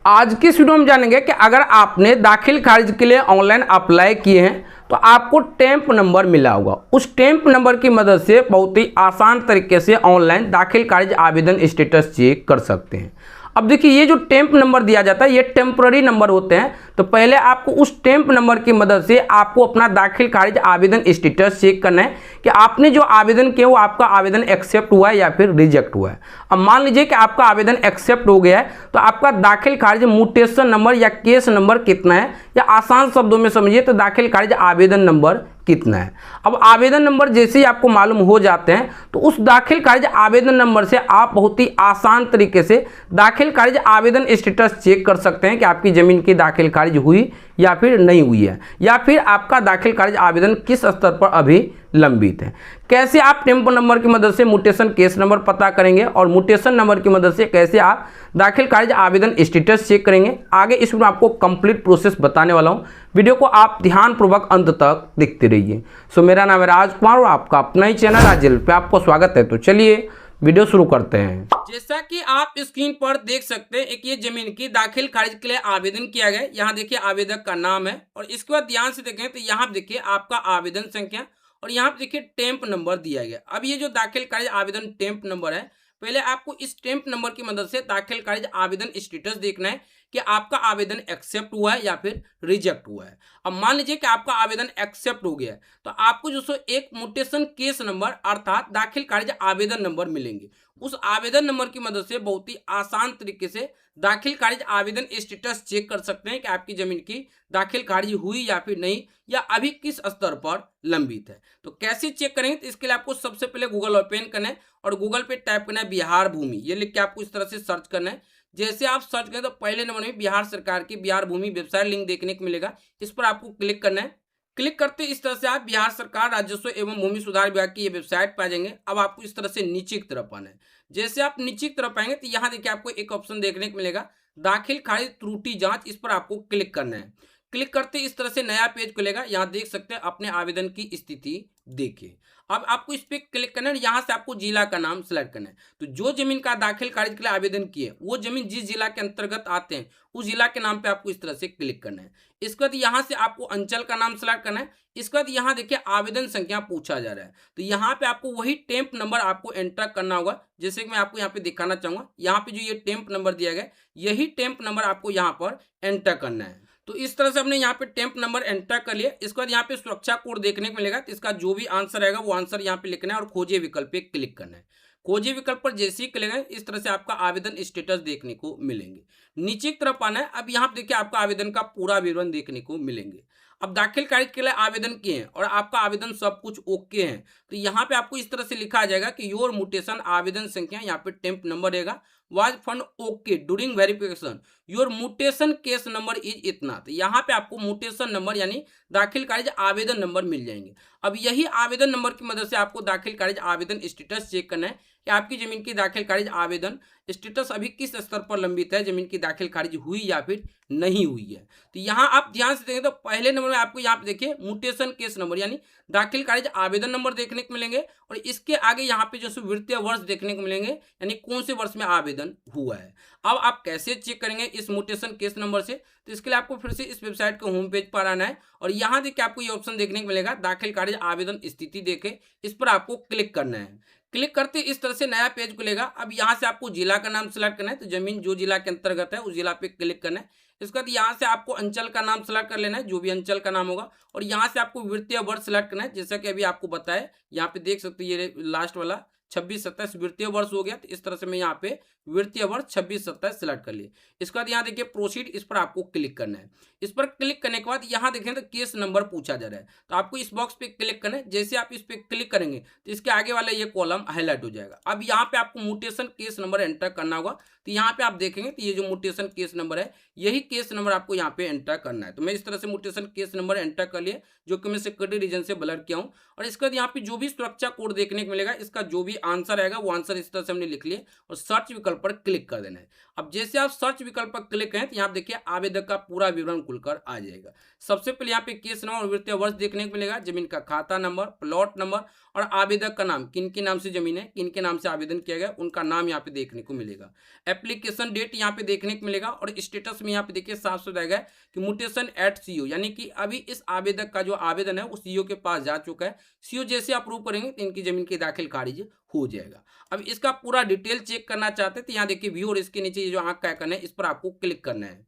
आज की इस वीडियो में जानेंगे कि अगर आपने दाखिल खारिज के लिए ऑनलाइन अप्लाई किए हैं तो आपको टेम्प नंबर मिला होगा। उस टेम्प नंबर की मदद से बहुत ही आसान तरीके से ऑनलाइन दाखिल खारिज आवेदन स्टेटस चेक कर सकते हैं। अब देखिए, ये जो टेम्प नंबर दिया जाता है ये टेम्पररी नंबर होते हैं। तो पहले आपको उस टेम्प नंबर की मदद से आपको अपना दाखिल खारिज आवेदन स्टेटस चेक करना है कि आपने जो आवेदन किया वो आपका आवेदन एक्सेप्ट हुआ है या फिर रिजेक्ट हुआ है। अब मान लीजिए कि आपका आवेदन एक्सेप्ट हो गया है तो आपका दाखिल खारिज म्यूटेशन नंबर या केस नंबर कितना है, या आसान शब्दों में समझिए तो दाखिल खारिज आवेदन नंबर कितना है। अब आवेदन नंबर जैसे ही आपको मालूम हो जाते हैं तो उस दाखिल खारिज आवेदन नंबर से आप बहुत ही आसान तरीके से दाखिल खारिज आवेदन स्टेटस चेक कर सकते हैं कि आपकी ज़मीन की दाखिल खारिज हुई या फिर नहीं हुई है, या फिर आपका दाखिल खारिज आवेदन किस स्तर पर अभी लंबित है। कैसे आप टेम्पो नंबर की मदद से म्यूटेशन केस नंबर पता करेंगे और म्यूटेशन नंबर की मदद से कैसे आप दाखिल खारिज आवेदन स्टेटस चेक करेंगे, आगे इस वीडियो में आपको कंप्लीट प्रोसेस बताने वाला हूं। वीडियो को आप ध्यानपूर्वक अंत तक देखते रहिए। सो मेरा नाम है राजकुमार और आपका अपना ही चैनल राजेल पे आपको स्वागत है। तो चलिए वीडियो शुरू करते हैं। जैसा कि आप स्क्रीन पर देख सकते हैं, एक ये जमीन की दाखिल खारिज के लिए आवेदन किया गया। यहाँ देखिए आवेदक का नाम है और इसके बाद ध्यान से देखें तो यहाँ देखिए आपका आवेदन संख्या और यहाँ पे देखिए टेम्प नंबर दिया गया। अब ये जो दाखिल खारिज आवेदन टेम्प नंबर है, पहले आपको इस टेम्प नंबर की मदद से दाखिल खारिज आवेदन स्टेटस देखना है कि आपका आवेदन एक्सेप्ट हुआ है या फिर रिजेक्ट हुआ है। अब मान लीजिए कि आपका आवेदन एक्सेप्ट हो गया है तो आपको जो सो एक म्यूटेशन केस नंबर अर्थात दाखिल खारिज आवेदन नंबर मिलेंगे। उस आवेदन नंबर की मदद से बहुत ही आसान तरीके से दाखिल खारिज आवेदन स्टेटस चेक कर सकते हैं कि आपकी जमीन की दाखिल खारिज हुई या फिर नहीं, या अभी किस स्तर पर लंबित है। तो कैसे चेक करेंगे, तो इसके लिए आपको सबसे पहले गूगल ओपन करना है और गूगल पे टाइप करना है बिहार भूमि। ये लिख के आपको इस तरह से सर्च करना है। जैसे आप सर्च करें तो पहले नंबर में बिहार सरकार की बिहार भूमि वेबसाइट लिंक देखने को मिलेगा। इस पर आपको क्लिक करना है। क्लिक करते इस तरह से आप बिहार सरकार राजस्व एवं भूमि सुधार विभाग की ये वेबसाइट पर आ जाएंगे। अब आपको इस तरह से नीचे की तरफ आना है। जैसे आप नीचे की तरफ आएंगे तो यहाँ देखिए आपको एक ऑप्शन देखने को मिलेगा दाखिल खारिज त्रुटि जांच। इस पर आपको क्लिक करना है। क्लिक करते इस तरह से नया पेज खुलेगा। यहाँ देख सकते हैं अपने आवेदन की स्थिति देखिए। अब आपको इस पे क्लिक करना है। यहाँ से आपको जिला का नाम सेलेक्ट करना है। तो जो जमीन का दाखिल खारिज के लिए आवेदन किए वो जमीन जिस जिला के अंतर्गत आते हैं उस जिला के नाम पे आपको इस तरह से क्लिक करना है। इसके बाद यहाँ से आपको अंचल का नाम सेलेक्ट करना है। इसके बाद यहाँ देखिए आवेदन संख्या पूछा जा रहा है तो यहाँ पे आपको वही टेम्प नंबर आपको एंटर करना होगा। जैसे कि मैं आपको यहाँ पे दिखाना चाहूंगा, यहाँ पे जो ये टेम्प नंबर दिया गया यही टेम्प नंबर आपको यहाँ पर एंटर करना है। तो इस तरह से हमने यहाँ पे टेम्प नंबर एंटर कर लिया। इसके बाद यहाँ पे सुरक्षा कोड देखने को मिलेगा तो इसका जो भी आंसर रहेगा वो आंसर यहाँ पे लिखना है और खोजे विकल्प पे क्लिक करना है। खोजे विकल्प पर जैसे ही क्लिक करें इस तरह से आपका आवेदन स्टेटस देखने को मिलेंगे। नीचे की तरफ आना है। अब यहाँ पे देखिए आपका आवेदन का पूरा विवरण देखने को मिलेंगे। अब दाखिल खारिज के लिए आवेदन किए हैं और आपका आवेदन सब कुछ ओके है तो यहाँ पे आपको इस तरह से लिखा आ जाएगा कि योर म्यूटेशन आवेदन संख्या, यहाँ पे टेम्प नंबर रहेगा, was fund okay during verification, your mutation case number is इतना। तो यहाँ पे आपको म्यूटेशन नंबर यानी दाखिल खारिज आवेदन नंबर मिल जाएंगे। अब यही आवेदन नंबर की मदद से आपको दाखिल खारिज आवेदन स्टेटस चेक करना है कि आपकी जमीन की दाखिल खारिज आवेदन स्टेटस अभी किस स्तर पर लंबित है, जमीन की दाखिल खारिज हुई या फिर नहीं हुई है। तो यहाँ आप ध्यान से देखें तो पहले नंबर में आपको यहाँ पे देखिए म्यूटेशन केस नंबर यानी दाखिल खारिज आवेदन नंबर देखने को मिलेंगे और इसके आगे यहाँ पे जो वित्तीय वर्ष देखने को मिलेंगे यानी कौन से वर्ष में आवेदन हुआ है। अब आप कैसे चेक करेंगे इस म्यूटेशन केस नंबर से, तो इसके लिए आपको फिर से इस वेबसाइट के होम पेज पर आना है और यहाँ देखिए आपको ये ऑप्शन देखने को मिलेगा दाखिल खारिज आवेदन स्थिति देखे। इस पर आपको क्लिक करना है। क्लिक करते इस तरह से नया पेज खुलेगा। अब यहाँ से आपको जिला का नाम सेलेक्ट करना है तो जमीन जो जिला के अंतर्गत है उस जिला पे क्लिक करना है। इसके बाद यहाँ से आपको अंचल का नाम सेलेक्ट कर लेना है, जो भी अंचल का नाम होगा, और यहाँ से आपको वित्तीय वर्ष सेलेक्ट करना है। जैसा कि अभी आपको बताया यहाँ पे देख सकते हैं ये लास्ट वाला 26-27 वित्तीय वर्ष हो गया। तो इस तरह से मैं यहाँ पे वित्तीय वर्ष 26-27 सेलेक्ट कर लिए। इसके बाद यहाँ देखिए प्रोसीड, इस पर आपको क्लिक करना है। इस पर क्लिक करने के बाद यहाँ देखें तो केस नंबर पूछा जा रहा है तो आपको इस बॉक्स पे क्लिक करना है। जैसे आप इस पे क्लिक करेंगे तो इसके आगे वाला ये कॉलम हाईलाइट हो जाएगा। अब यहाँ पे आपको म्यूटेशन केस नंबर एंटर करना होगा। तो यहाँ पे आप देखेंगे तो ये जो म्यूटेशन केस नंबर है यही केस नंबर आपको यहाँ पे एंटर करना है। तो मैं इस तरह से म्यूटेशन केस नंबर एंटर कर लिया, जो कि मैं सिक्योरिटी रीजन से ब्लर किया हूँ। और इसके बाद यहाँ पे जो भी सुरक्षा कोड देखने को मिलेगा इसका जो भी आंसर आएगा वो आंसर इस तरह से हमने लिख लिया और सर्च विकल्प पर क्लिक कर देना है। अब जैसे आप सर्च विकल्प पर क्लिक करें तो यहाँ पे देखिए आवेदक का पूरा विवरण खुलकर आ जाएगा। सबसे पहले यहाँ पे केस नंबर और वित्तीय वर्ष देखने को मिलेगा, जमीन का खाता नंबर, प्लॉट नंबर और आवेदक का नाम, किन के नाम से जमीन है, किन के नाम से आवेदन किया गया, उनका नाम यहाँ पे देखने को मिलेगा। एप्लीकेशन डेट यहाँ पे देखने को मिलेगा और स्टेटस में यहाँ पे देखिए साफ साफ बताया गया है कि म्यूटेशन एट सीओ, यानी कि अभी इस आवेदक का जो आवेदन है वो सीओ के पास जा चुका है। सीओ जैसे अप्रूव करेंगे तो इनकी जमीन की दाखिल खारिज हो जाएगा। अब इसका पूरा डिटेल चेक करना चाहते हैं तो यहाँ देखिए व्यू और इसके नीचे ये जो आंख का आइकन है इस पर आपको क्लिक करना है।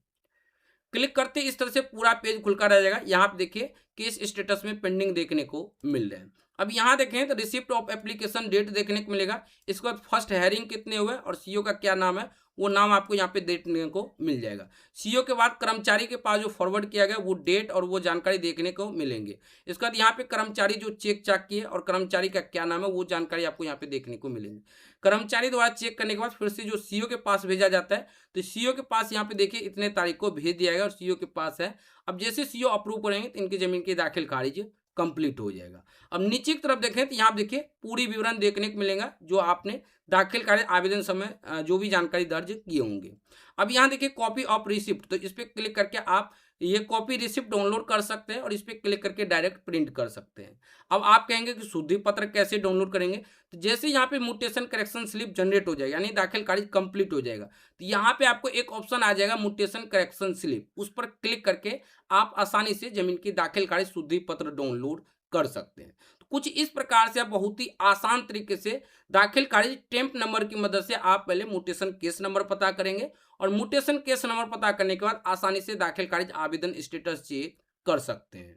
क्लिक करते इस तरह से पूरा पेज खुलकर आ जाएगा। यहाँ पे देखिए केस स्टेटस में पेंडिंग देखने को मिल रहा है। अब यहाँ देखें तो रिसिप्ट ऑफ एप्लीकेशन डेट देखने को मिलेगा। इसके बाद फर्स्ट हेयरिंग कितने हुए और सीओ का क्या नाम है वो नाम आपको यहाँ पे देखने को मिल जाएगा। सीओ के बाद कर्मचारी के पास जो फॉरवर्ड किया गया वो डेट और वो जानकारी देखने को मिलेंगे। इसके बाद यहाँ पे कर्मचारी जो चेक चाक किए और कर्मचारी का क्या नाम है वो जानकारी आपको यहाँ पे देखने को मिलेंगे। कर्मचारी द्वारा चेक करने के बाद फिर से जो सीओ के पास भेजा जाता है तो सीओ के पास यहाँ पे देखिए इतने तारीख को भेज दिया गया और सीओ के पास है। अब जैसे सीओ अप्रूव करेंगे तो इनकी जमीन की दाखिल खारिज कंप्लीट हो जाएगा। अब नीचे की तरफ देखें तो यहाँ देखिए पूरी विवरण देखने को मिलेगा जो आपने दाखिल खारिज आवेदन समय जो भी जानकारी दर्ज किए होंगे। अब यहाँ देखिए कॉपी ऑफ रिसिप्ट, तो इस पर क्लिक करके आप ये कॉपी रिसिप्ट डाउनलोड कर सकते हैं और इस पर क्लिक करके डायरेक्ट प्रिंट कर सकते हैं। अब आप कहेंगे कि शुद्धि पत्र कैसे डाउनलोड करेंगे, तो जैसे यहाँ पे म्यूटेशन करेक्शन स्लिप जनरेट हो जाएगा यानी दाखिल खारिज कंप्लीट हो जाएगा तो यहाँ पे आपको एक ऑप्शन आ जाएगा म्यूटेशन करेक्शन स्लिप, उस पर क्लिक करके आप आसानी से जमीन की दाखिल खारिज शुद्धि पत्र डाउनलोड कर सकते हैं। तो कुछ इस प्रकार से आप बहुत ही आसान तरीके से दाखिल खारिज टेम्प नंबर की मदद से आप पहले म्यूटेशन केस नंबर पता करेंगे और म्यूटेशन केस नंबर पता करने के बाद आसानी से दाखिल खारिज आवेदन स्टेटस चेक कर सकते हैं।